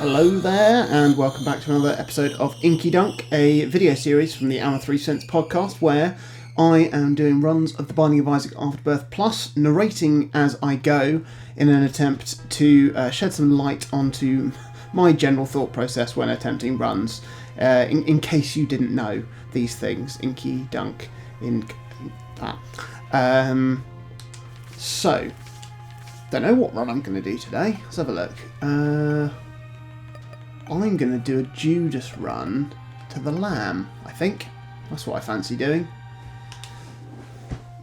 Hello there, and welcome back to another episode of INKYDUNK, a video series from the O3C podcast where I am doing runs of The Binding of Isaac Afterbirth Plus, narrating as I go in an attempt to shed some light onto my general thought process when attempting runs, in case you didn't know these things. INKYDUNK. So, don't know what run I'm going to do today. Let's have a look. I'm going to do a Judas run to the Lamb, I think. That's what I fancy doing.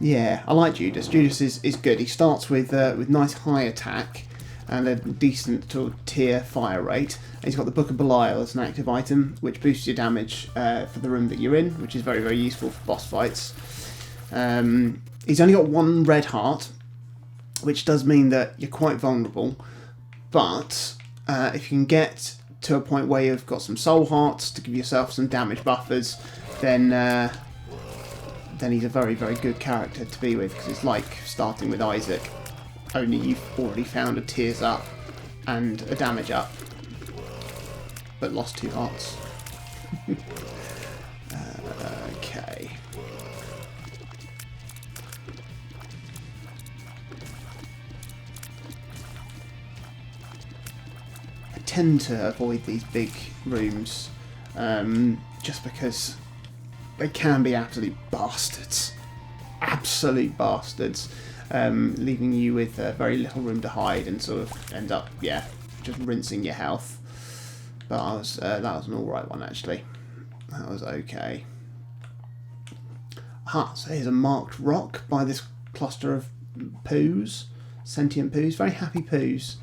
Yeah, I like Judas. Judas is good. He starts with nice high attack and a decent sort of tier fire rate. And he's got the Book of Belial as an active item, which boosts your damage for the room that you're in, which is very, very useful for boss fights. He's only got one red heart, which does mean that you're quite vulnerable. But if you can get to a point where you've got some soul hearts to give yourself some damage buffers, then he's a very, very good character to be with, because it's like starting with Isaac, only you've already found a tears up and a damage up, but lost 2 hearts. Okay. Tend to avoid these big rooms just because they can be absolute bastards, leaving you with very little room to hide and sort of end up just rinsing your health. But that was an alright one, actually. That was okay. So here's a marked rock by this cluster of poos, sentient poos, very happy poos.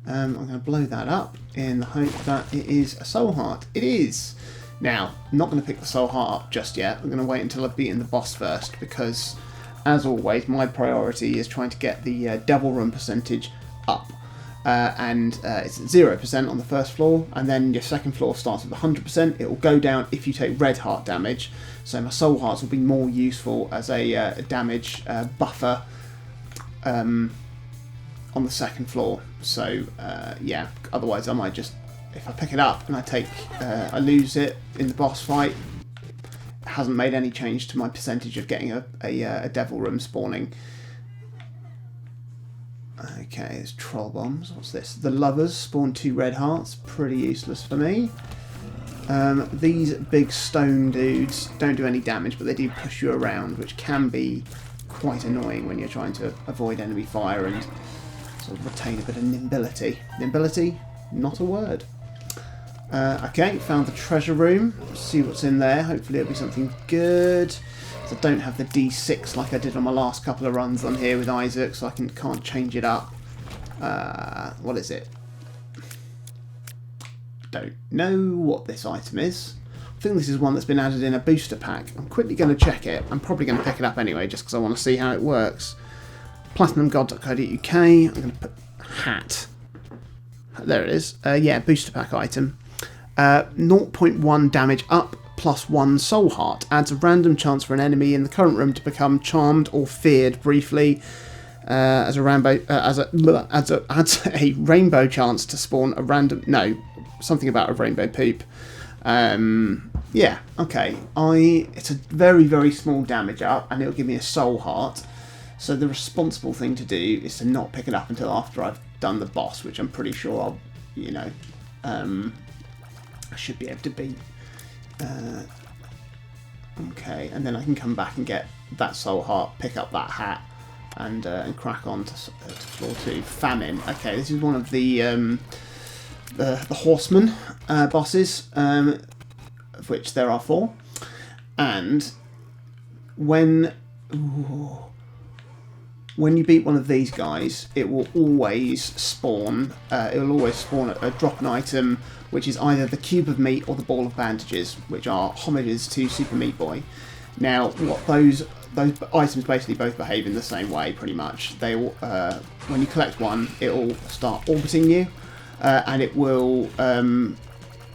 I'm going to blow that up in the hope that it is a soul heart. It is! Now, I'm not going to pick the soul heart up just yet. I'm going to wait until I've beaten the boss first, because, as always, my priority is trying to get the devil room percentage up. It's 0% on the first floor, and then your second floor starts with 100%. It will go down if you take red heart damage, so my soul hearts will be more useful as a damage buffer on the second floor. So otherwise I might just, if I pick it up and I lose it in the boss fight, it hasn't made any change to my percentage of getting a devil room spawning. Okay, there's troll bombs. What's this? The lovers spawn 2 red hearts. Pretty useless for me. These big stone dudes don't do any damage, but they do push you around, which can be quite annoying when you're trying to avoid enemy fire and sort of retain a bit of nimbility. Nimbility? Not a word. Okay, found the treasure room. Let's see what's in there. Hopefully it'll be something good. So I don't have the D6 like I did on my last couple of runs on here with Isaac, so I can't change it up. What is it? Don't know what this item is. I think this is one that's been added in a booster pack. I'm quickly going to check it. I'm probably going to pick it up anyway, just because I want to see how it works. PlatinumGod.co.uk. I'm going to put hat. There it is. Booster pack item. 0.1 damage up plus 1 soul heart. Adds a random chance for an enemy in the current room to become charmed or feared briefly. Adds a rainbow chance to spawn a random. No, something about a rainbow poop. Okay. It's a very, very small damage up, and it'll give me a soul heart. So the responsible thing to do is to not pick it up until after I've done the boss, which I'm pretty sure I should be able to beat. Okay, and then I can come back and get that soul heart, pick up that hat, and crack on to floor 2. Famine. Okay, this is one of the horsemen bosses, of which there are 4, and when you beat one of these guys, it will always spawn. A drop an item, which is either the cube of meat or the ball of bandages, which are homages to Super Meat Boy. Now, what those items basically both behave in the same way, pretty much. They will, when you collect one, it will start orbiting you, and it will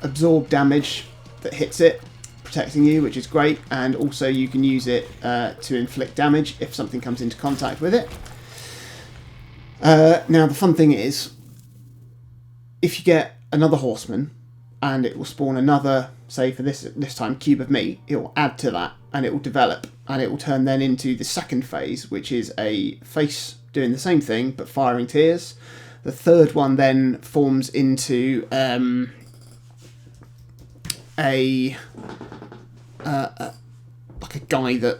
absorb damage that hits it, protecting you, which is great, and also you can use it to inflict damage if something comes into contact with it. Now the fun thing is, if you get another horseman, and it will spawn another, say for this time, cube of meat, it will add to that, and it will develop, and it will turn then into the second phase, which is a face doing the same thing, but firing tears. The third one then forms into like a guy that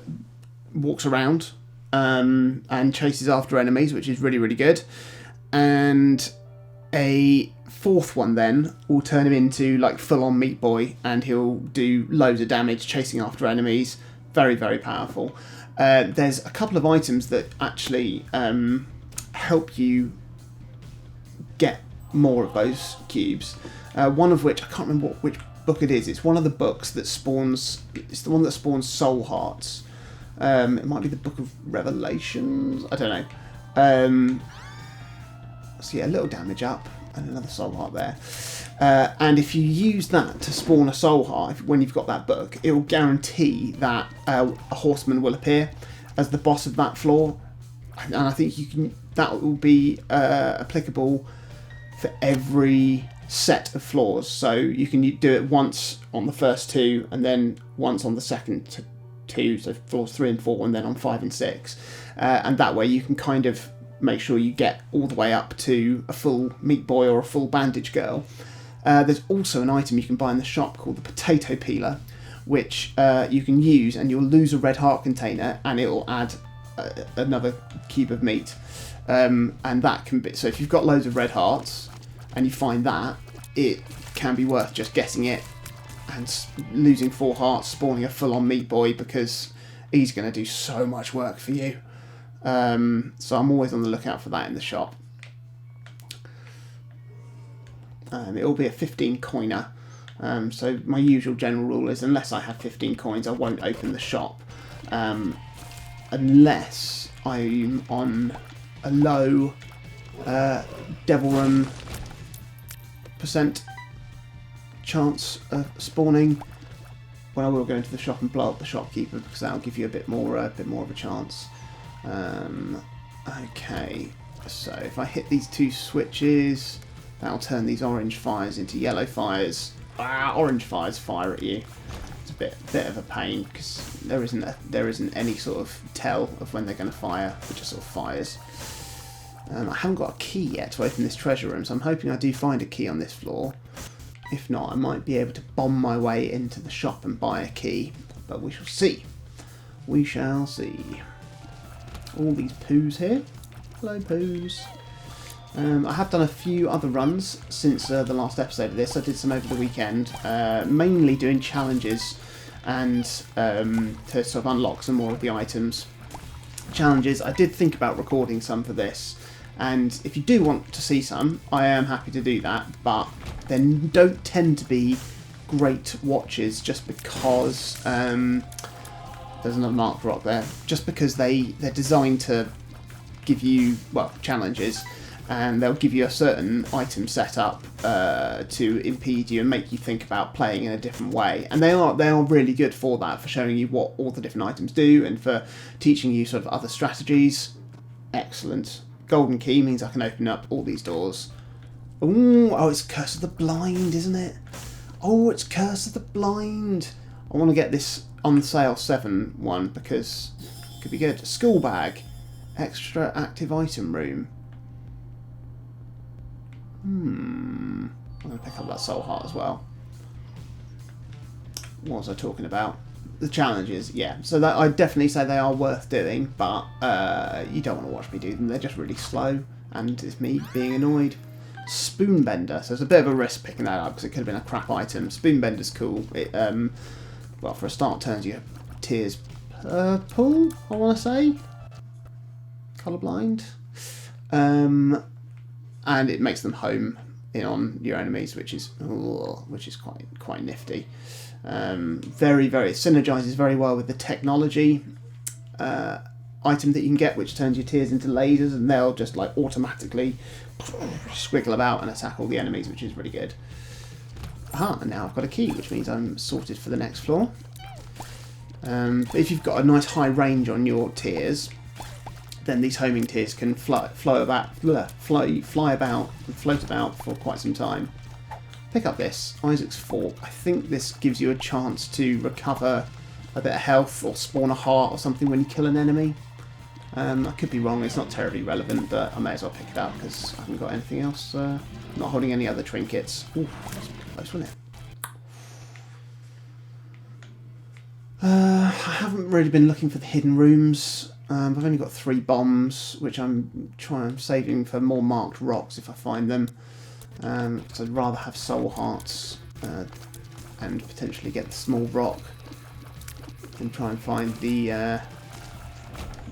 walks around and chases after enemies, which is really, really good. And a fourth one then will turn him into like full-on Meat Boy, and he'll do loads of damage chasing after enemies. Very, very powerful. There's a couple of items that actually help you get more of those cubes. One of which, I can't remember which book it is. It's one of the books that spawns, it's the one that spawns soul hearts. It might be the Book of Revelations, I don't know. So yeah, a little damage up and another soul heart there. And if you use that to spawn a soul heart, when you've got that book, it will guarantee that a horseman will appear as the boss of that floor. And I think you can, that will be applicable for every set of floors. So you can do it once on the first two, and then once on the second two, so floors 3 and 4, and then on 5 and 6. And that way you can kind of make sure you get all the way up to a full Meat Boy or a full Bandage Girl. There's also an item you can buy in the shop called the Potato Peeler, which you can use, and you'll lose a red heart container, and it will add another cube of meat. And that can be, so if you've got loads of red hearts and you find that, it can be worth just getting it and losing 4 hearts, spawning a full-on Meat Boy, because he's going to do so much work for you. So I'm always on the lookout for that in the shop. It will be a 15 coiner. So my usual general rule is, unless I have 15 coins, I won't open the shop. Unless I'm on a low Devil Run % chance of spawning, when I will go into the shop and blow up the shopkeeper, because that'll give you a bit more of a chance. Okay, so if I hit these 2 switches, that'll turn these orange fires into yellow fires. Orange fires fire at you. It's a bit of a pain, because there isn't any sort of tell of when they're going to fire. It just sort of fires. I haven't got a key yet to open this treasure room, so I'm hoping I do find a key on this floor. If not, I might be able to bomb my way into the shop and buy a key, but we shall see. We shall see. All these poos here. Hello, poos. I have done a few other runs since the last episode of this. I did some over the weekend, mainly doing challenges and to sort of unlock some more of the items. Challenges, I did think about recording some for this, and if you do want to see some, I am happy to do that, but they don't tend to be great watches, just because there's another marked rock there, just because they're designed to give you, well, challenges, and they'll give you a certain item set up to impede you and make you think about playing in a different way. And they are really good for that, for showing you what all the different items do and for teaching you sort of other strategies. Excellent. Golden key means I can open up all these doors. Ooh, oh, it's Curse of the Blind, isn't it? Oh, it's Curse of the Blind. I want to get this on sale 7 one, because it could be good. School bag. Extra active item room. I'm going to pick up that soul heart as well. What was I talking about? The challenges, yeah. So that I'd definitely say they are worth doing, but you don't want to watch me do them. They're just really slow, and it's me being annoyed. Spoonbender. So it's a bit of a risk picking that up, because it could have been a crap item. Spoonbender's cool. It, well, for a start, turns your tears purple, I want to say. Colourblind. And it makes them home in on your enemies, which is quite nifty. Very, very synergizes very well with the technology item that you can get, which turns your tears into lasers, and they'll just like automatically squiggle about and attack all the enemies, which is really good. And now I've got a key, which means I'm sorted for the next floor. But if you've got a nice high range on your tears, then these homing tears can float about and float about for quite some time. Pick up this, Isaac's Fork. I think this gives you a chance to recover a bit of health or spawn a heart or something when you kill an enemy. I could be wrong, it's not terribly relevant, but I may as well pick it up because I haven't got anything else. Not holding any other trinkets. Ooh, that's close, wasn't it? I haven't really been looking for the hidden rooms. I've only got 3 bombs, which I'm saving for more marked rocks if I find them. Because I'd rather have soul hearts and potentially get the small rock than try and find the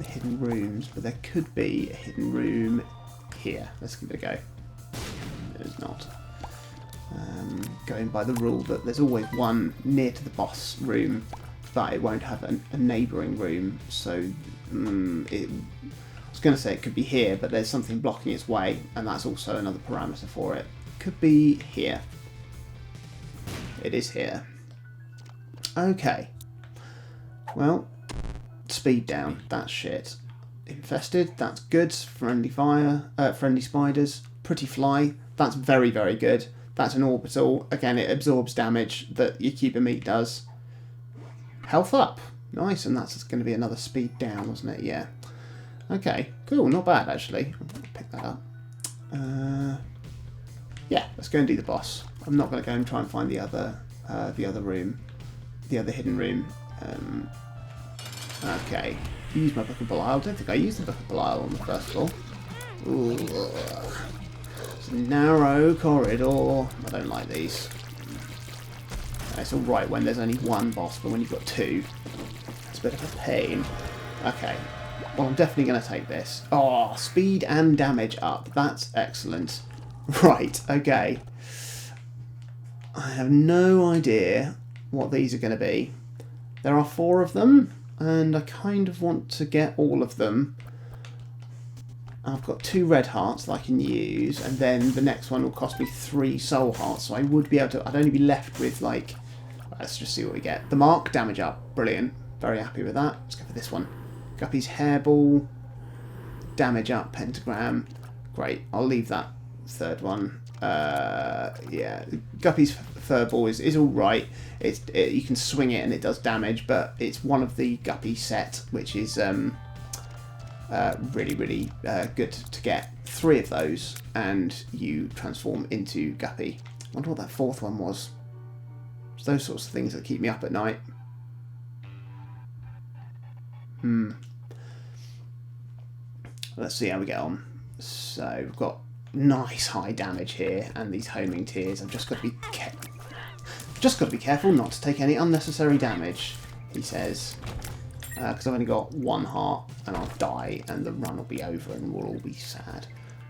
hidden rooms. But there could be a hidden room here. Let's give it a go. There's not. Going by the rule that there's always one near to the boss room, but it won't have a neighbouring room. So I was going to say it could be here, but there's something blocking its way, and that's also another parameter for it. Could be here. It is here. Okay. Well, speed down. That's shit. Infested. That's good. Friendly fire. Friendly spiders. Pretty fly. That's very, very good. That's an orbital. Again, it absorbs damage that your cube of meat does. Health up. Nice. And that's going to be another speed down, wasn't it? Yeah. Okay. Cool. Not bad, actually. I'll pick that up. Yeah, let's go and do the boss. I'm not going to go and try and find the other room, the other hidden room. Okay, use my Book of Belial. I don't think I used the Book of Belial on the first floor. Ooh, it's a narrow corridor. I don't like these. It's all right when there's only one boss, but when you've got 2, it's a bit of a pain. Okay, well, I'm definitely going to take this. Oh, speed and damage up. That's excellent. Right, okay. I have no idea what these are going to be. There are 4 of them, and I kind of want to get all of them. I've got 2 red hearts that I can use, and then the next one will cost me 3 soul hearts, so I would be able to... I'd only be left with, like... Let's just see what we get. The mark, damage up. Brilliant. Very happy with that. Let's go for this one. Guppy's hairball. Damage up, pentagram. Great. I'll leave that 3rd one. Yeah, Guppy's furball is all right. You can swing it and it does damage, but it's one of the Guppy set, which is really, really good to get. 3 of those, and you transform into Guppy. I wonder what that 4th one was. It's those sorts of things that keep me up at night. Let's see how we get on. So we've got nice high damage here, and these homing tears. I've just got to be careful not to take any unnecessary damage, he says, because I've only got 1 heart and I'll die and the run will be over and we'll all be sad.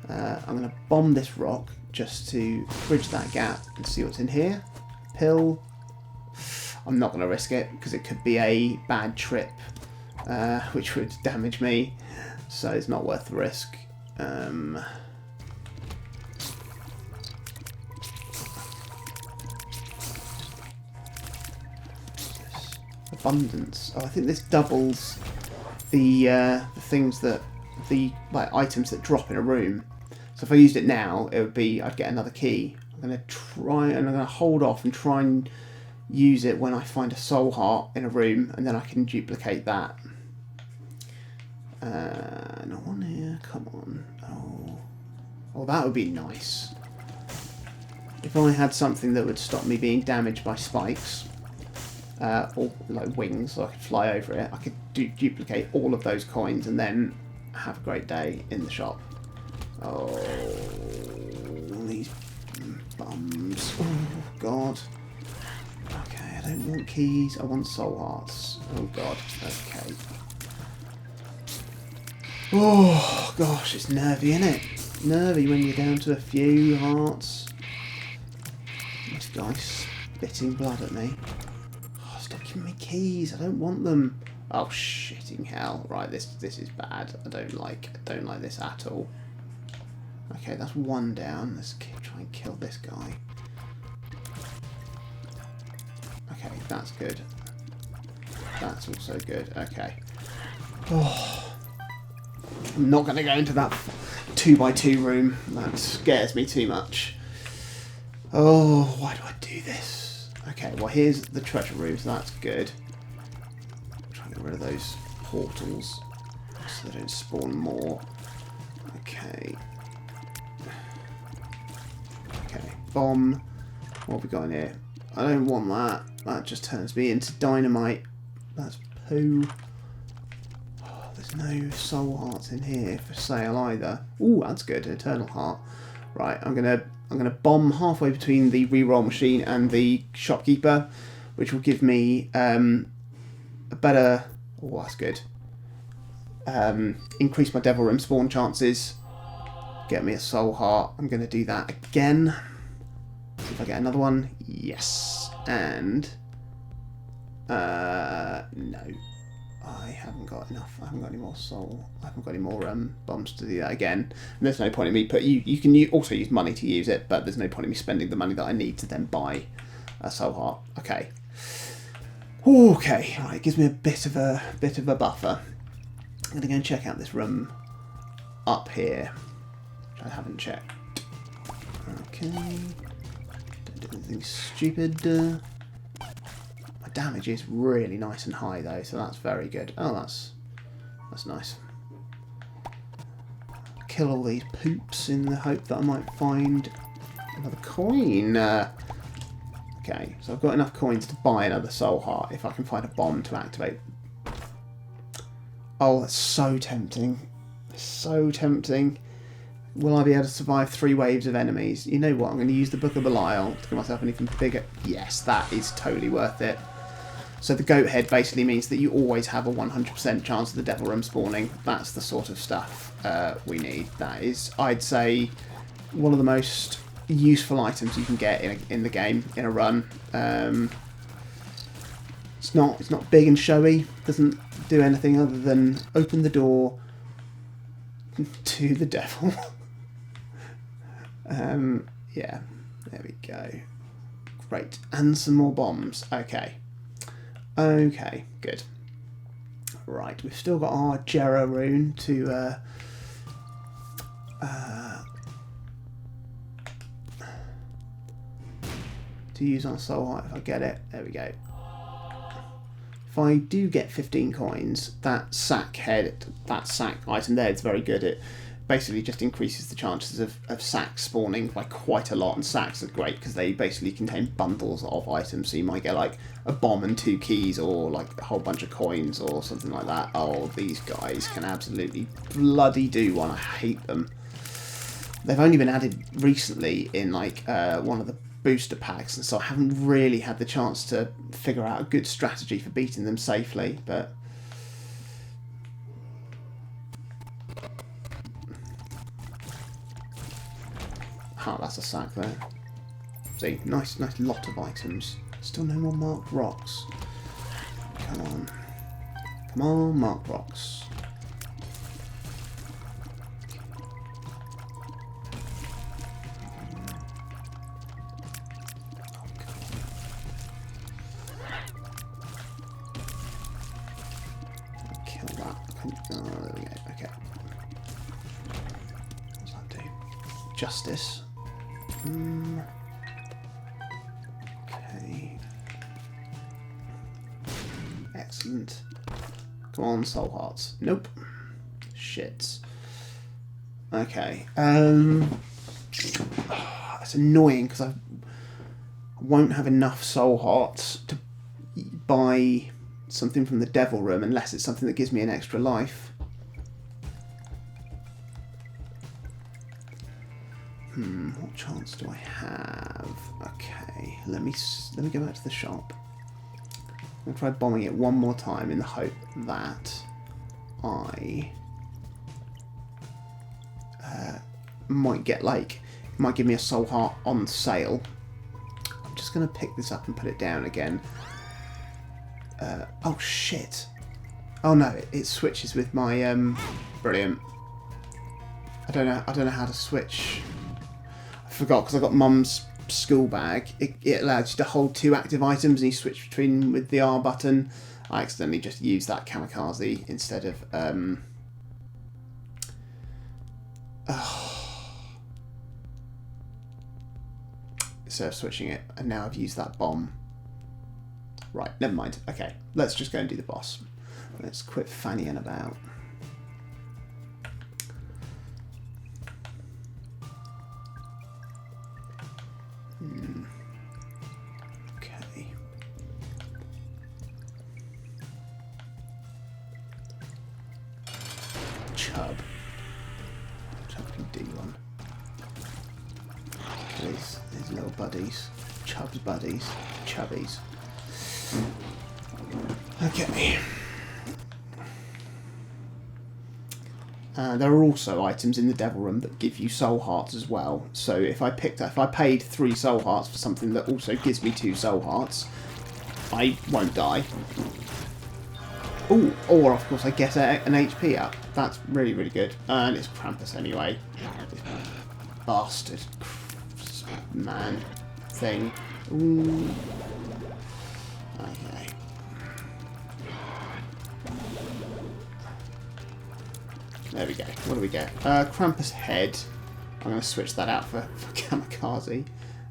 I'm going to bomb this rock just to bridge that gap and see what's in here. Pill. I'm not going to risk it because it could be a bad trip, which would damage me, so it's not worth the risk. Abundance. Oh, I think this doubles the things that items that drop in a room. So if I used it now, it would be I'd get another key. I'm gonna try and I'm gonna hold off and try and use it when I find a soul heart in a room, and then I can duplicate that. No one here. Come on. Oh, that would be nice. If I had something that would stop me being damaged by spikes. Or like wings, so I could fly over it. I could duplicate all of those coins and then have a great day in the shop. Oh, these bums. Oh, God. Okay, I don't want keys. I want soul hearts. Oh, God. Okay. Oh, gosh, it's nervy, isn't it? Nervy when you're down to a few hearts. This guy's spitting blood at me. Stop giving me keys. I don't want them. Oh, shitting hell. Right, this is bad. I don't like this at all. Okay, that's 1 down. Let's try and kill this guy. Okay, that's good. That's also good. Okay. Oh. I'm not going to go into that 2x2 room. That scares me too much. Oh, why do I do this? Okay, well here's the treasure room, so that's good. Try and get rid of those portals so they don't spawn more. Okay. Okay, bomb. What have we got in here? I don't want that. That just turns me into dynamite. That's poo. Oh, there's no soul hearts in here for sale either. Ooh, that's good. Eternal heart. Right, I'm gonna bomb halfway between the reroll machine and the shopkeeper, which will give me a better. Oh, that's good. Increase my devil rim spawn chances. Get me a soul heart. I'm gonna do that again. See if I get another one. Yes, and no, I haven't got enough. I haven't got any more soul. I haven't got any more bombs to do that again. And there's no point in me you can also use money to use it, but there's no point in me spending the money that I need to then buy a soul heart. Okay. Okay. Right. It gives me a bit of a buffer. I'm gonna go and check out this room up here, which I haven't checked. Okay. Don't do anything stupid. My damage is really nice and high though, so that's very good. Oh, that's nice. Kill all these poops in the hope that I might find another coin. Okay, so I've got enough coins to buy another soul heart if I can find a bomb to activate. Oh, that's so tempting. So tempting. Will I be able to survive 3 waves of enemies? You know what? I'm going to use the Book of Belial to give myself an even bigger... Yes, that is totally worth it. So the goat head basically means that you always have a 100% chance of the devil room spawning. That's the sort of stuff we need. That is, I'd say, one of the most useful items you can get in the game, in a run. It's not big and showy. Doesn't do anything other than open the door to the devil. Yeah, there we go. Great, and some more bombs. Okay, good. Right, we've still got our Jera rune to use on a soul heart if I get it. There we go. If I do get 15 coins, that sack item there is very good. It basically just increases the chances of sacks spawning by quite a lot, and sacks are great because they basically contain bundles of items, so you might get like a bomb and 2 keys, or like a whole bunch of coins or something like that. Oh, these guys can absolutely bloody do one. I hate them. They've only been added recently in like one of the booster packs, and so I haven't really had the chance to figure out a good strategy for beating them safely, but oh, that's a sack there. See, nice lot of items. Still no more marked rocks. Come on, marked rocks. Oh, there we go. Okay. What's that do? Justice. Okay. Excellent. Come on, soul hearts. Nope. Shits. Okay. It's annoying because I won't have enough soul hearts to buy something from the devil room unless it's something that gives me an extra life. What chance do I have? Okay, let me go back to the shop. I'm gonna try bombing it one more time in the hope that I might get it might give me a soul heart on sale. I'm just gonna pick this up and put it down again. Oh shit! Oh no, it switches with my brilliant. I don't know how to switch. I forgot because I got Mum's school bag. It allows you to hold 2 active items and you switch between with the R button. I accidentally just used that kamikaze instead of Instead of switching it, and now I've used that bomb. Right, never mind. Okay, let's just go and do the boss. Let's quit fannying about. Okay. Chub. Chub can DiDUn't. His little buddies. Chub's buddies. Chubbies. Okay. There are also items in the Devil Room that give you soul hearts as well. So if I paid 3 soul hearts for something that also gives me 2 soul hearts, I won't die. Ooh, or of course I get an HP up. That's really, really good. And it's Krampus anyway. Bastard. Man. Thing. Ooh. Okay. There we go. What do we get? Krampus head. I'm going to switch that out for Kamikaze,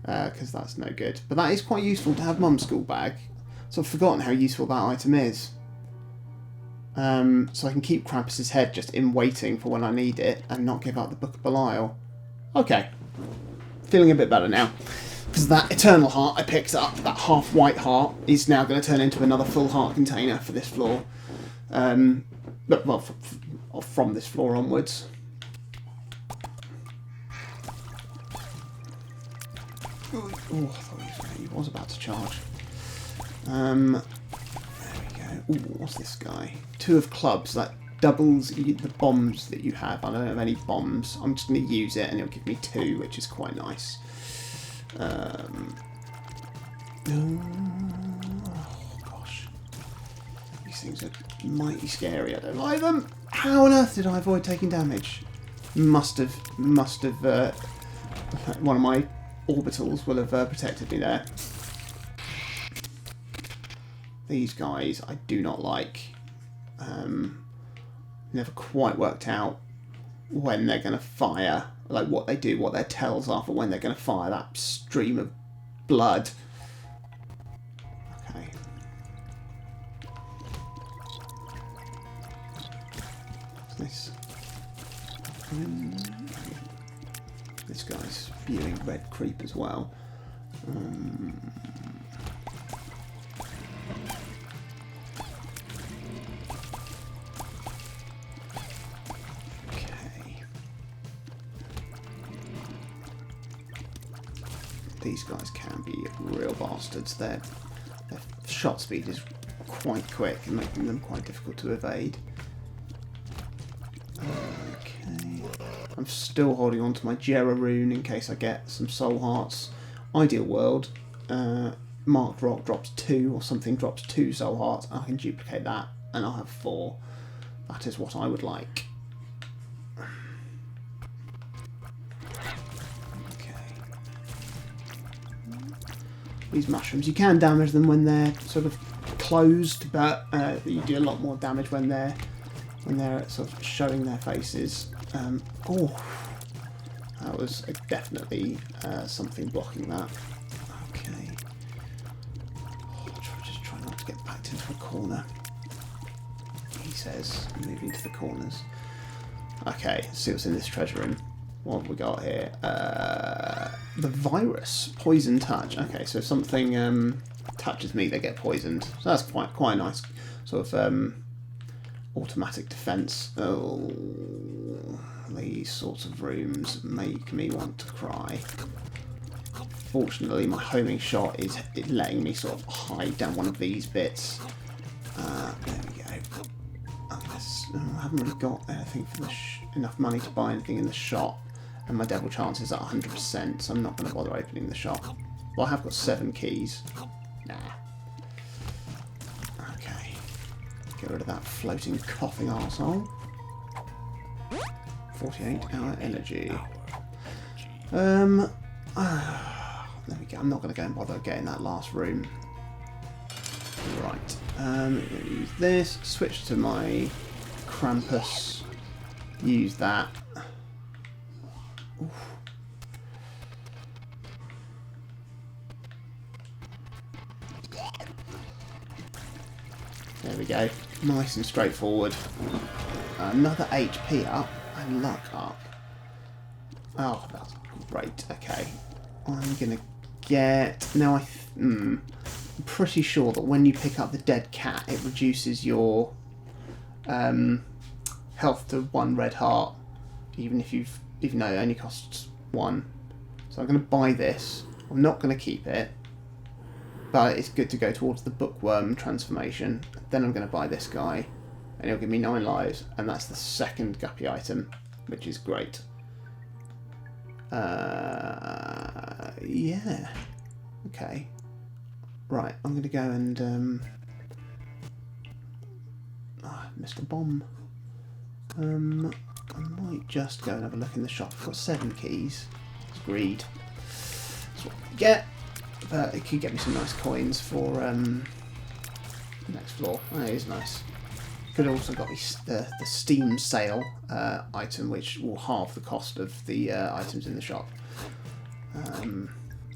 because that's no good. But that is quite useful to have Mum's school bag. So I've forgotten how useful that item is. So I can keep Krampus's head just in waiting for when I need it and not give up the Book of Belial. Okay. Feeling a bit better now. Because that Eternal Heart I picked up, that half white heart, is now going to turn into another full heart container for this floor. But, well, from this floor onwards. Oh, I thought he was about to charge. There we go. Ooh, what's this guy? 2 of clubs. That doubles the bombs that you have. I don't have any bombs. I'm just going to use it and it'll give me 2, which is quite nice. Oh, gosh. These things are mighty scary. I don't like them. How on earth did I avoid taking damage? Must have. One of my orbitals will have protected me there. These guys I do not like. Never quite worked out when they're going to fire, like what they do, what their tells are for when they're going to fire that stream of blood. Okay. What's this? This guy's spewing red creep as well. These guys can be real bastards. Their shot speed is quite quick and making them quite difficult to evade. Okay. I'm still holding on to my Jera rune in case I get some soul hearts. Ideal world. Marked rock drops 2 or something drops 2 soul hearts. I can duplicate that and I'll have 4. That is what I would like. These mushrooms, you can damage them when they're sort of closed, but you do a lot more damage when they're sort of showing their faces. Oh, that was definitely something blocking that. Okay, just try not to get backed into a corner. He says, moving to the corners. Okay, let's see what's in this treasure room. What have we got here? The virus, poison touch. Okay, so if something touches me, they get poisoned. So that's quite a nice sort of automatic defense. Oh, these sorts of rooms make me want to cry. Fortunately, my homing shot is letting me sort of hide down one of these bits. There we go. I haven't really got anything for enough money to buy anything in the shop. And my devil chance is at 100%, so I'm not going to bother opening the shop. Well, I have got 7 keys. Nah. Okay. Get rid of that floating, coughing arsehole. 48-hour energy. There we go. I'm not going to go and bother getting that last room. Right. I'm going to use this. Switch to my Krampus. Use that. Oof. There we go. Nice and straightforward. Another HP up and luck up. Oh, that's great. Okay. I'm going to get... Now, I'm pretty sure that when you pick up the dead cat, it reduces your health to 1 red heart, even though it only costs 1. So I'm going to buy this. I'm not going to keep it, but it's good to go towards the bookworm transformation. Then I'm going to buy this guy, and he'll give me 9 lives, and that's the second guppy item, which is great. Yeah. Okay. Right, I'm going to go and... Mr. Bomb. I might just go and have a look in the shop. I've got 7 keys. It's greed. That's what I get. But it could get me some nice coins for the next floor. Oh, it is nice. Could have also got me the Steam sale item, which will halve the cost of the items in the shop.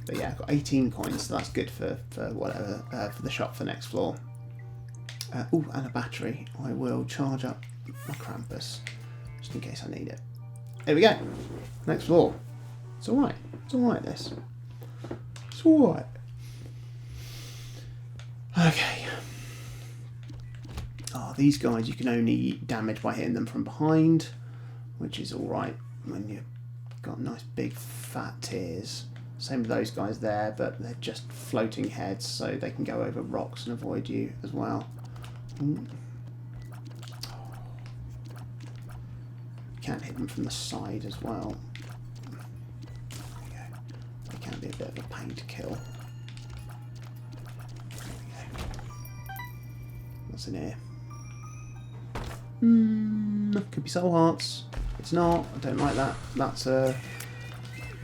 But yeah, I've got 18 coins, so that's good for whatever for the shop for next floor. Oh, and a battery. I will charge up my Krampus just in case I need it. There we go. Next floor. It's all right. It's all right. This. It's all right. Okay. Oh, these guys you can only damage by hitting them from behind, which is all right when you've got nice big fat tears. Same with those guys there, but they're just floating heads, so they can go over rocks and avoid you as well. Ooh. Can't hit them from the side as well. There we go. They can be a bit of a pain to kill. There we go. What's in here? Could be soul hearts. It's not. I don't like that. That's a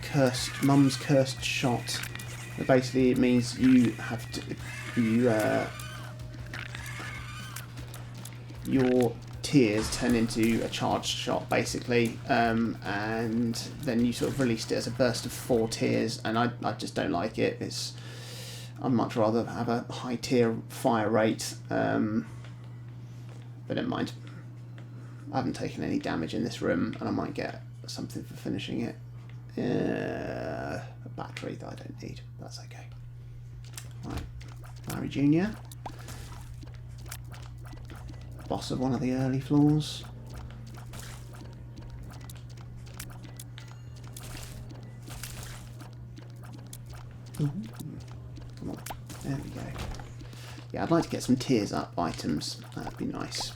cursed, mum's cursed shot. But basically, it means you have to, your tears turn into a charged shot, basically, and then you sort of released it as a burst of 4 tears, and I just don't like it. I'd much rather have a high tier fire rate, but never mind. I haven't taken any damage in this room, and I might get something for finishing it. A battery that I don't need. That's okay. Right, Larry Jr. Boss of one of the early floors. Ooh. Come on, there we go. Yeah, I'd like to get some tears up items. That'd be nice.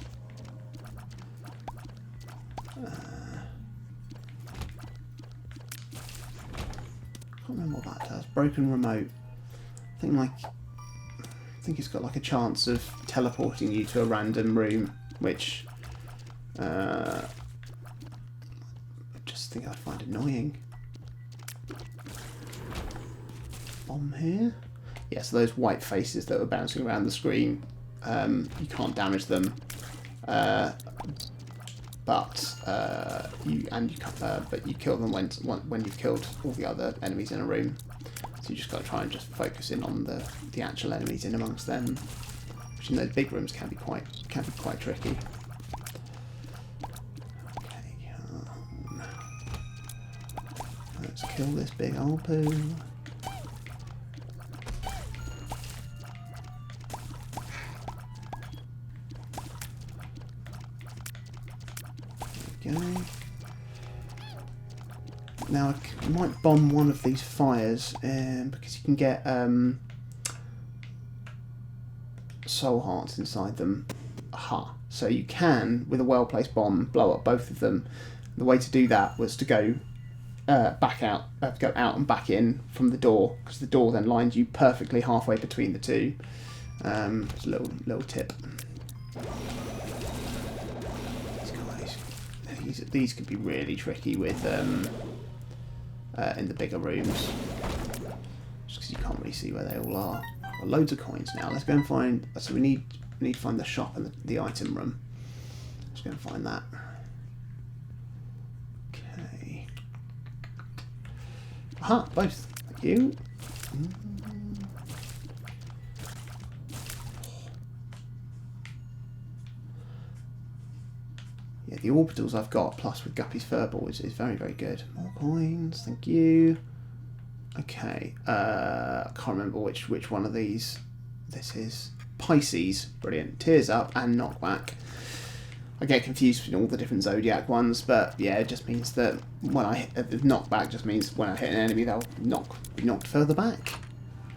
Can't remember what that does. Broken remote. I think it's got like a chance of teleporting you to a random room, which I just think I'd find annoying. Bomb here. Yeah, so those white faces that were bouncing around the screen, you can't damage them, but you kill them when you've killed all the other enemies in a room. So you just got to try and just focus in on the actual enemies in amongst them, which in those big rooms can be quite tricky. Okay, let's kill this big old poo. There we go. Now I might bomb one of these fires because you can get soul hearts inside them. Aha! So you can, with a well-placed bomb, blow up both of them. The way to do that was to go back out, go out and back in from the door, because the door then lines you perfectly halfway between the two. It's a little tip. These could be really tricky with in the bigger rooms, just because you can't really see where they all are. Got loads of coins now. Let's go and find. So we need to find the shop and the item room. Let's go and find that. Okay. Aha, both. Thank you. Yeah, the orbitals I've got, plus with Guppy's Furball, is very, very good. More coins, thank you. Okay, I can't remember which one of these this is. Pisces, brilliant. Tears Up and Knockback. I get confused between all the different Zodiac ones, but yeah, it just means that when I hit Knockback, just means when I hit an enemy, they'll be knocked further back.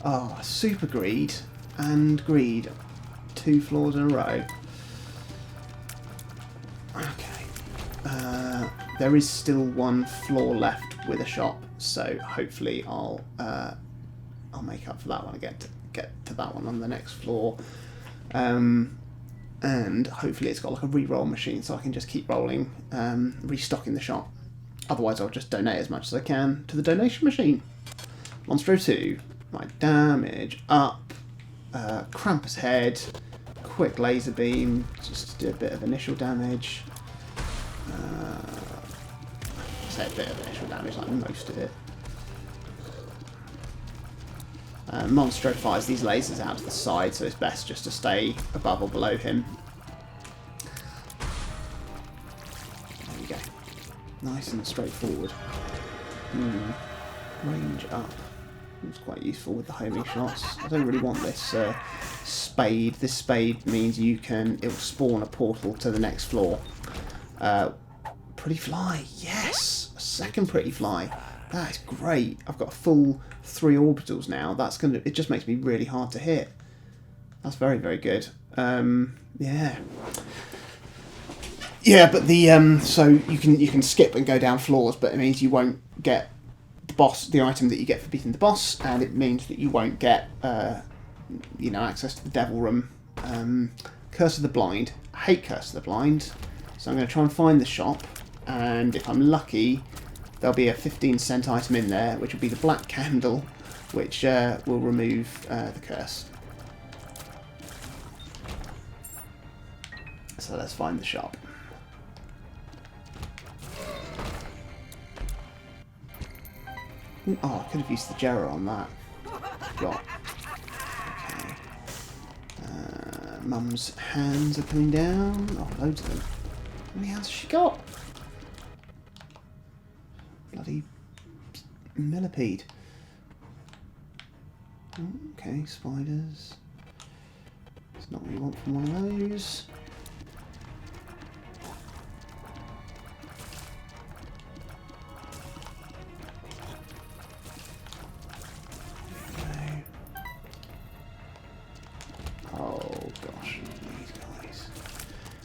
Oh, Super Greed and Greed. 2 floors in a row. Okay. There is still 1 floor left with a shop, so hopefully I'll make up for that one and get to that one on the next floor. And hopefully it's got like a re-roll machine so I can just keep rolling, restocking the shop. Otherwise I'll just donate as much as I can to the donation machine. Monstro 2, my damage up, Krampus Head, quick laser beam, just to do a bit of initial damage. I say a bit of initial damage, like most of it. Monstro fires these lasers out to the side, so it's best just to stay above or below him. There we go. Nice and straightforward. Range up. It's quite useful with the homing shots. I don't really want this spade. This spade means it will spawn a portal to the next floor. Pretty Fly, yes! A second Pretty Fly. That is great. I've got a full 3 orbitals now. It just makes me really hard to hit. That's very, very good. Yeah. Yeah, but so you can skip and go down floors, but it means you won't get the item that you get for beating the boss, and it means that you won't get access to the Devil Room. Curse of the Blind. I hate Curse of the Blind, so I'm going to try and find the shop, and if I'm lucky, there'll be a 15-cent item in there, which will be the Black Candle, which will remove the curse. So let's find the shop. Oh, I could have used the Jera on that. Forgot. Okay. Mum's hands are coming down. Oh, loads of them. How many hands has she got? Bloody millipede. Oh, okay, spiders. It's not what you want from one of those.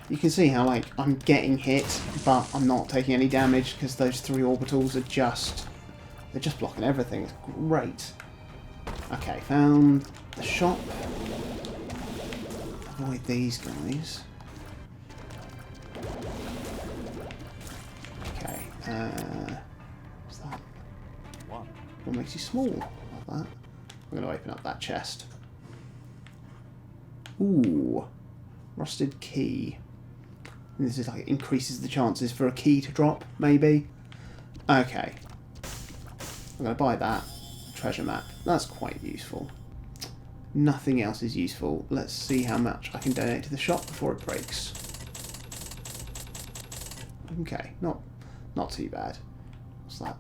You can see how, like, I'm getting hit, but I'm not taking any damage because those 3 orbitals are they're just blocking everything. It's great. Okay, found the shop. Avoid these guys. Okay, what's that? What makes you small? Like that. I'm going to open up that chest. Ooh, rusted key. And this is like, it increases the chances for a key to drop, maybe. Okay. I'm going to buy that. Treasure map. That's quite useful. Nothing else is useful. Let's see how much I can donate to the shop before it breaks. Okay, not too bad. What's that?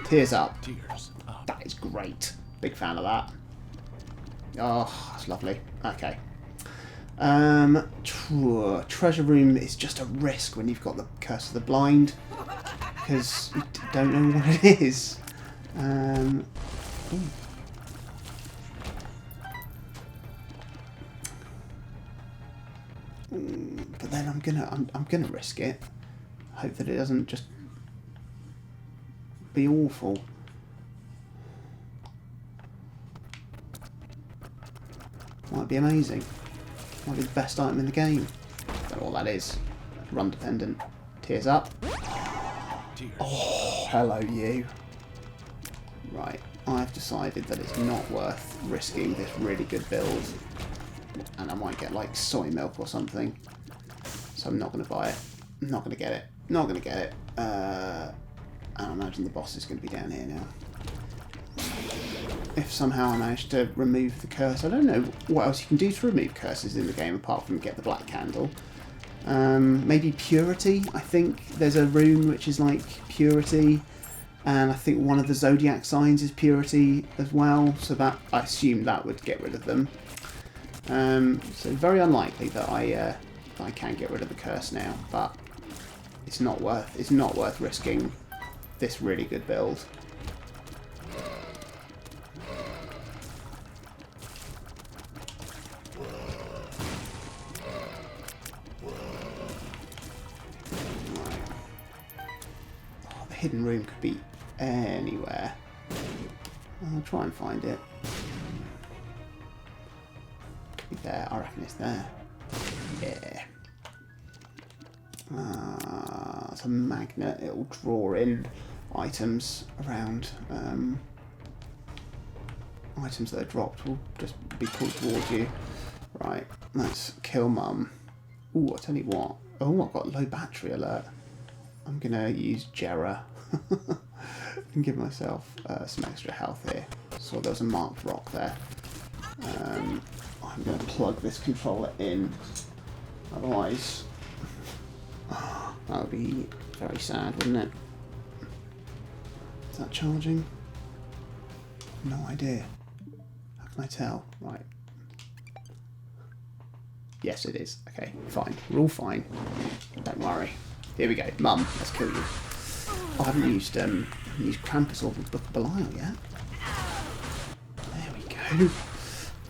Tears Up. Tears Up. That is great. Big fan of that. Oh, that's lovely. Okay. Treasure room is just a risk when you've got the Curse of the Blind, because you don't know what it is. But then I'm gonna risk it. Hope that it doesn't just be awful. Might be amazing. Might be the best item in the game. Don't know what that is. Run dependent. Tears Up. Oh, hello you. Right, I've decided that it's not worth risking this really good build. And I might get like soy milk or something. So I'm not going to buy it. I'm not going to get it. Not going to get it. I imagine the boss is going to be down here now. If somehow I manage to remove the curse, I don't know what else you can do to remove curses in the game apart from get the black candle. Maybe purity. I think there's a rune which is like purity, and I think one of the zodiac signs is purity as well. So that, I assume that would get rid of them. So very unlikely that I can get rid of the curse now, but it's not worth risking this really good build. Hidden room could be anywhere. I'll try and find it. Could be there. I reckon it's there. Yeah. It's a magnet. It will draw in items around. Items that are dropped will just be pulled towards you. Right. Let's kill Mum. Ooh, I tell you what. Oh, I've got low battery alert. I'm gonna use Jera and give myself some extra health here. So there was a marked rock there. I'm gonna plug this controller in. Otherwise, that would be very sad, wouldn't it? Is that charging? No idea. How can I tell? Right. Yes, it is. Okay, fine. We're all fine. Don't worry. Here we go. Mum, let's kill you. Oh, I haven't used Krampus or the Book of Belial yet. There we go. I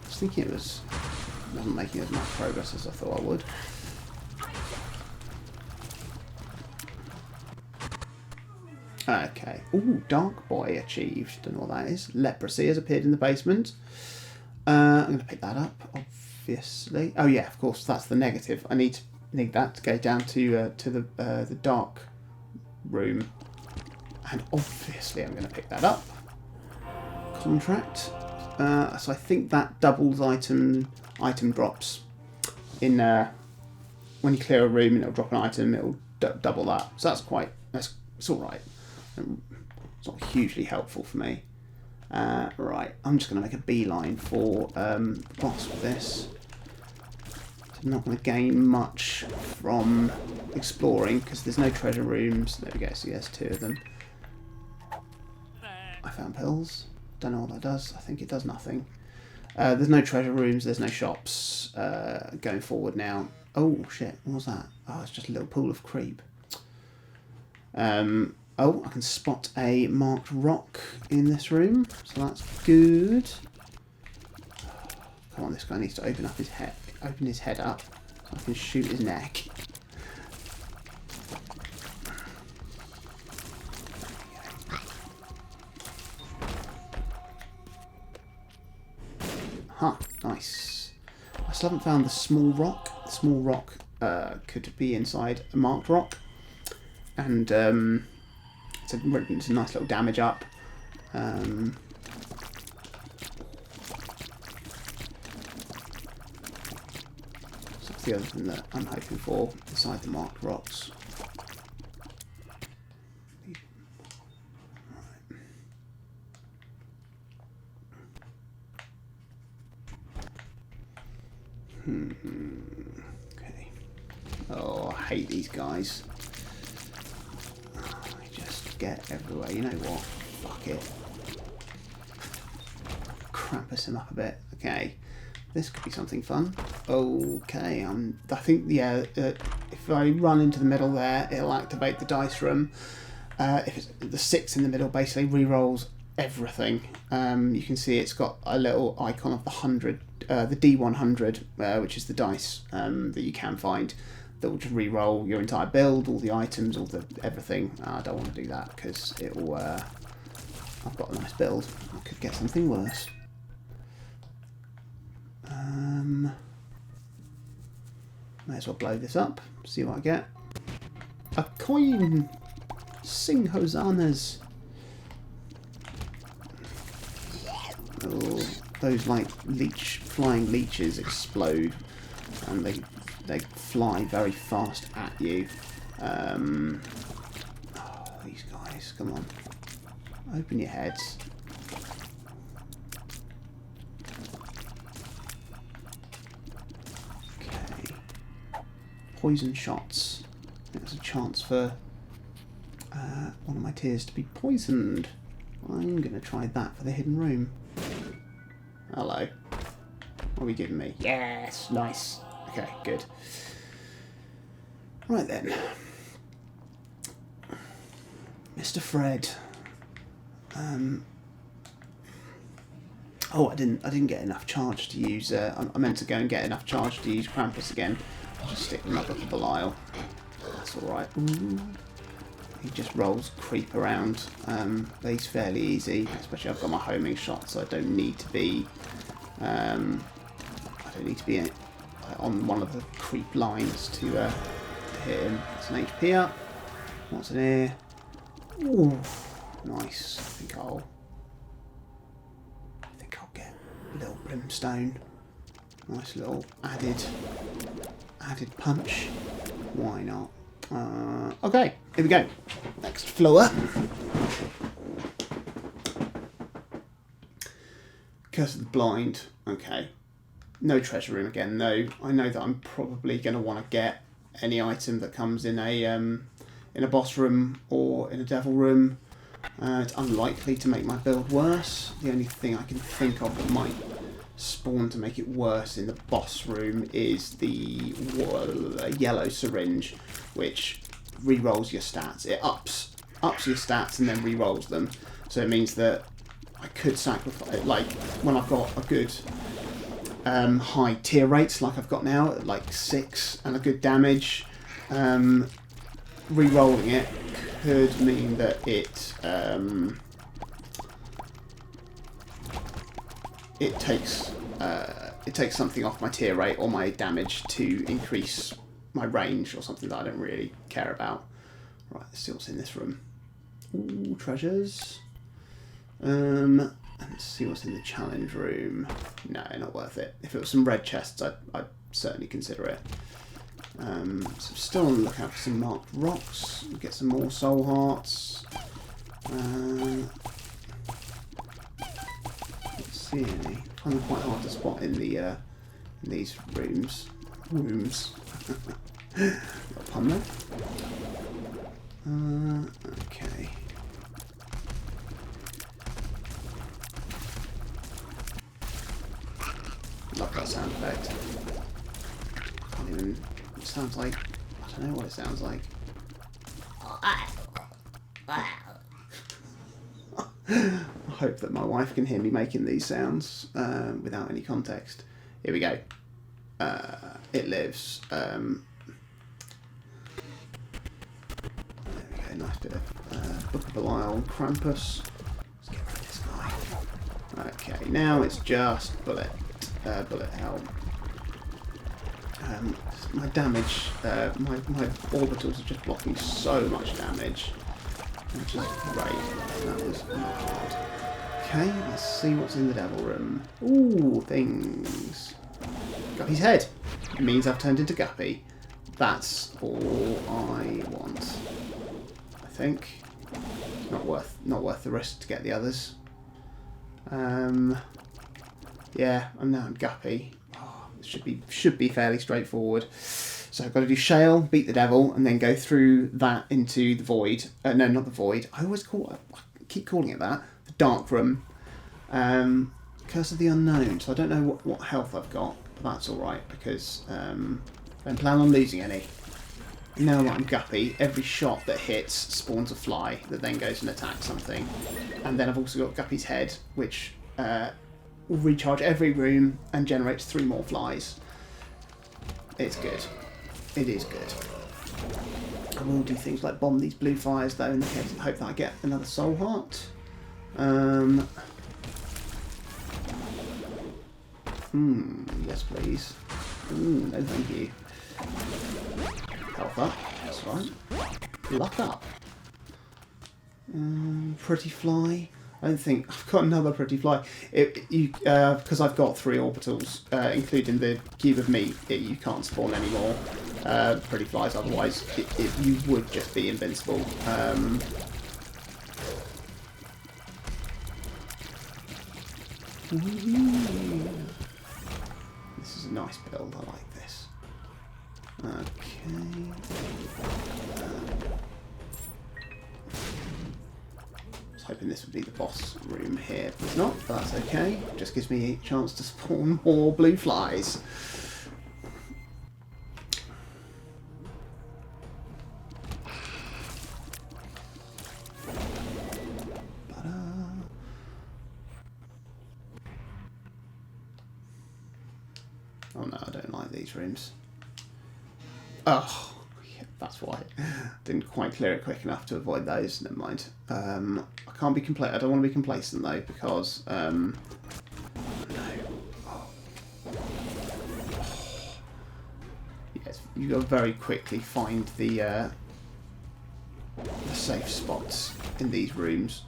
was thinking it wasn't making as much progress as I thought I would. Okay. Ooh, Dark Boy achieved. Don't know what that is. Leprosy has appeared in the basement. I'm going to pick that up, obviously. Oh yeah, of course, that's the negative. I need that to go down to the dark room, and obviously I'm going to pick that up. Contract. So I think that doubles item drops. In when you clear a room and it'll drop an item, it'll double that. So it's all right. It's not hugely helpful for me. Right, I'm just going to make a beeline for the boss with this. I'm not going to gain much from exploring because there's no treasure rooms. There we go, so yes, 2 of them. I found pills. Don't know what that does. I think it does nothing. There's no treasure rooms, there's no shops going forward now. Oh shit, what was that? Oh, it's just a little pool of creep. Oh, I can spot a marked rock in this room, so that's good. Come on, this guy needs to open his head up, so I can shoot his neck. Huh, nice. I still haven't found the small rock. The small rock could be inside a marked rock, and it's a nice little damage up. So that's the other thing that I'm hoping for inside the marked rocks. Okay. Oh, I hate these guys. Get everywhere. You know what? Fuck it. Krampus him up a bit. Okay, this could be something fun. Okay, I think if I run into the middle there, it'll activate the dice room. If it's the 6 in the middle, basically re-rolls everything. You can see it's got a little icon of the 100, the D100, which is the dice that you can find. That will just re-roll your entire build, all the items, everything. I don't want to do that because it will. I've got a nice build. I could get something worse. May as well blow this up. See what I get. A coin. Sing hosannas. Oh, those like flying leeches explode, and they fly very fast at you. Oh, these guys. Nice, come on. Open your heads. Okay. Poison shots. I think there's a chance for one of my tears to be poisoned. I'm going to try that for the hidden room. Hello. What are we giving me? Yes, nice. Okay, good. Right then. Mr. Fred. Oh, I didn't get enough charge to use. I meant to go and get enough charge to use Krampus again. I'll just stick with my Book of Belial. That's all right. Ooh. He just rolls creep around. But he's fairly easy, especially I've got my homing shot, so I don't need to be. I don't need to be on one of the creep lines to hit him. That's an HP up. What's in here? Ooh, nice. I think I'll get a little brimstone. Nice little added punch. Why not? Okay, here we go. Next floor. Curse of the Blind. Okay. No treasure room again, though. I know that I'm probably going to want to get any item that comes in a boss room or in a devil room. It's unlikely to make my build worse. The only thing I can think of that might spawn to make it worse in the boss room is the yellow syringe, which re-rolls your stats. It ups your stats and then re-rolls them. So it means that I could sacrifice, like when I've got a good high tier rates like I've got now, like 6 and a good damage, re-rolling it could mean that it takes something off my tier rate or my damage to increase my range or something that I don't really care about. Right, let's see what's in this room. Ooh, treasures. Let's see what's in the challenge room. No, not worth it. If it was some red chests, I'd certainly consider it. So still on the lookout for some marked rocks. Get some more soul hearts. Let's see any. I find them quite hard to spot in the in these rooms. Little pun there. Okay. Love that sound effect. Can't even. It sounds like. I don't know what it sounds like. I hope that my wife can hear me making these sounds without any context. Here we go. It lives. There we go. Nice bit of Book of Belial and Krampus. Let's get rid of this guy. Okay, now it's just bullet hell. My damage, my orbitals are just blocking so much damage, which is great. That was not hard. Okay, let's see what's in the devil room. Ooh, things. Guppy's head. It means I've turned into Guppy. That's all I want. I think. Not worth the risk to get the others. Yeah, I'm now Guppy. Oh, it should be fairly straightforward. So I've got to do Shale, beat the devil, and then go through that into the void. No, not the void. I keep calling it that. The dark room. Curse of the Unknown. So I don't know what health I've got, but that's all right because I don't plan on losing any. Now that I'm Guppy, every shot that hits spawns a fly that then goes and attacks something. And then I've also got Guppy's head, which will recharge every room and generates 3 more flies. It's good. It is good. I will do things like bomb these blue fires though in the case I hope that I get another soul heart. Yes please. No thank you. Health up, that's right. Luck up. Pretty fly. I don't think I've got another pretty fly. Because I've got 3 orbitals, including the cube of meat. You can't spawn any more pretty flies. Otherwise, you would just be invincible. This is a nice build, I like this. Okay. I was hoping this would be the boss room here, but it's not, but that's okay. Just gives me a chance to spawn more blue flies. Oh no, I don't like these rooms. Oh, yeah, that's why. Didn't quite clear it quick enough to avoid those. Never mind. I can't be I don't want to be complacent though, because no. Oh. Yes, you got to very quickly find the safe spots in these rooms.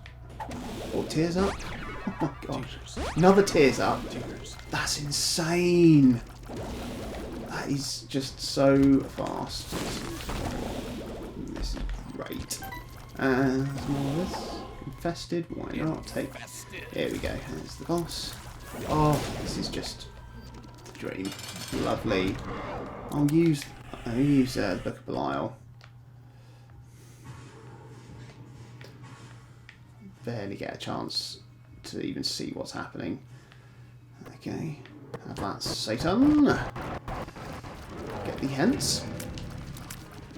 Oh, tears up. Oh my gosh. Another tears up. That's insane. That is just so fast. This is great. And there's more of this. Infested. Why not? Take. Here we go. There's the boss. Oh, this is just the dream. Lovely. I'll use the Book of Belial. Barely get a chance to even see what's happening. Okay, have that, Satan. Get thee hence.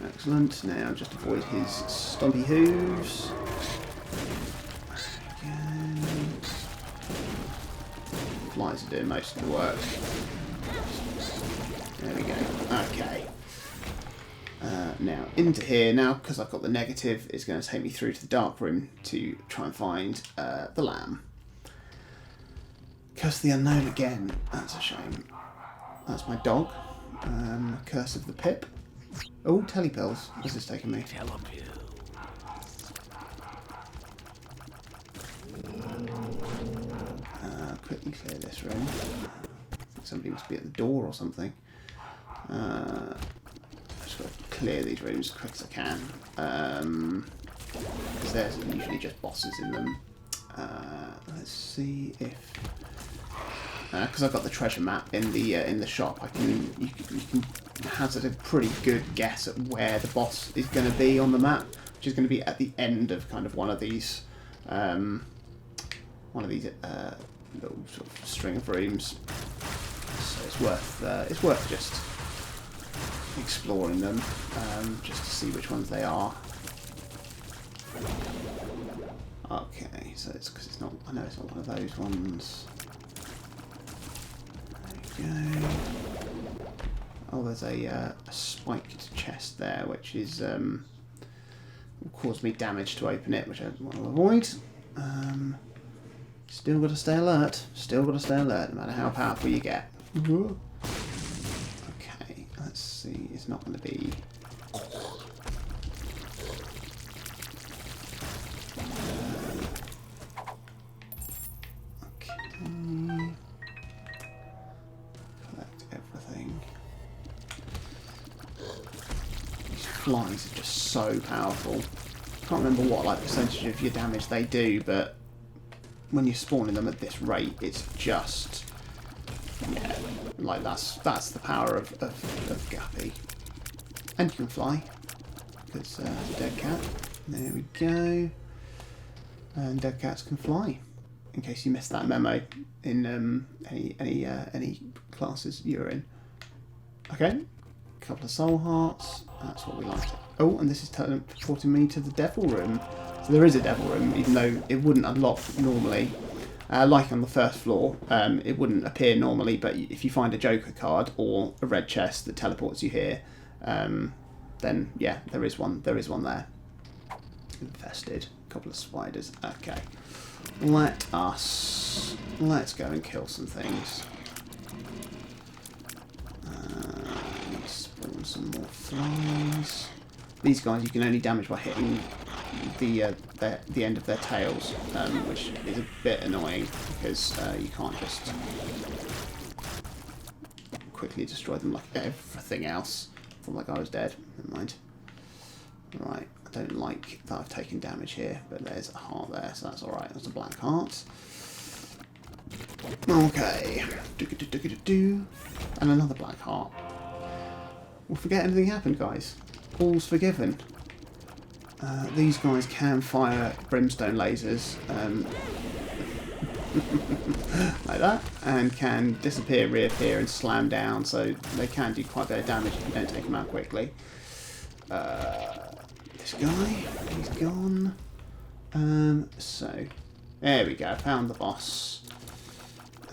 Excellent. Now just avoid his stumpy hooves. Okay. Flies are doing most of the work. There we go. Okay. Now into here. Now, because I've got the negative, it's going to take me through to the dark room to try and find the lamb. Curse of the Unknown again. That's a shame. That's my dog. Curse of the Pip. Oh, telepills. Where's this taking me? Quickly clear this room. I think somebody must be at the door or something. I've just got to clear these rooms as quick as I can. Because there's usually just bosses in them. Let's see if... because I've got the treasure map in the shop, you can hazard a pretty good guess at where the boss is going to be on the map, which is going to be at the end of kind of one of these little sort of string of rooms. So it's worth just exploring them, just to see which ones they are. Okay, so it's because it's not. I know it's not one of those ones. Go. Oh, there's a spiked chest there, which is will cause me damage to open it, which I want to avoid. Still got to stay alert. Still got to stay alert, no matter how powerful you get. Okay, let's see. It's not going to be. Flies are just so powerful. I can't remember what percentage of your damage they do, but when you're spawning them at this rate, it's just that's the power of Guppy. And you can fly because it's a dead cat. There we go. And dead cats can fly. In case you missed that memo in any classes you're in. Okay. Couple of soul hearts. That's what we like. Oh, and this is teleporting me to the devil room. So there is a devil room, even though it wouldn't unlock normally. Like on the first floor, it wouldn't appear normally, but if you find a Joker card or a red chest that teleports you here, then yeah, there is one. There is one there. Infested. A couple of spiders. Okay. Let's go and kill some things. Spawn some more flies. These guys you can only damage by hitting the end of their tails, which is a bit annoying because you can't just quickly destroy them like everything else. I thought like I was dead. Never mind. Right, I don't like that I've taken damage here, but there's a heart there, so that's alright. That's a black heart. Okay. And another black heart. We'll forget anything happened, guys. All's forgiven. These guys can fire brimstone lasers like that, and can disappear, reappear, and slam down, so they can do quite a bit of damage if you don't take them out quickly. This guy, he's gone. So, there we go, found the boss.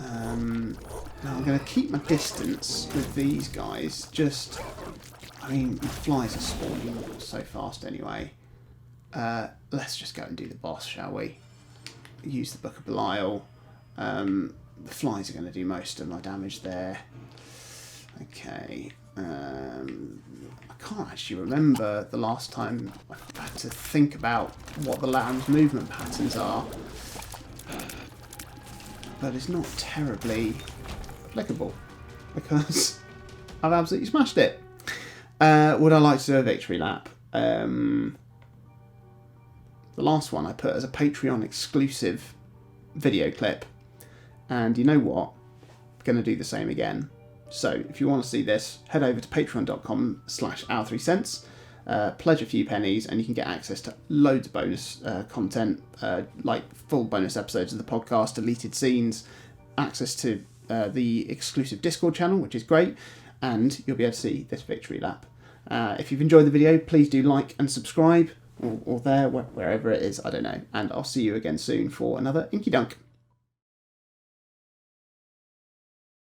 Now I'm going to keep my distance with these guys, I mean, the flies are spawning so fast anyway. Let's just go and do the boss, shall we? Use the Book of Belial. The flies are going to do most of my damage there. Okay. I can't actually remember the last time I've had to think about what the lamb's movement patterns are. But it's not terribly applicable because I've absolutely smashed it. Would I like to do a victory lap? The last one I put as a Patreon exclusive video clip, and you know what? I'm going to do the same again. So if you want to see this, head over to patreon.com/our3cents, pledge a few pennies, and you can get access to loads of bonus content, like full bonus episodes of the podcast, deleted scenes, access to the exclusive Discord channel, which is great, and you'll be able to see this victory lap. If you've enjoyed the video, please do like and subscribe, or there, wherever it is, I don't know. And I'll see you again soon for another Inky Dunk.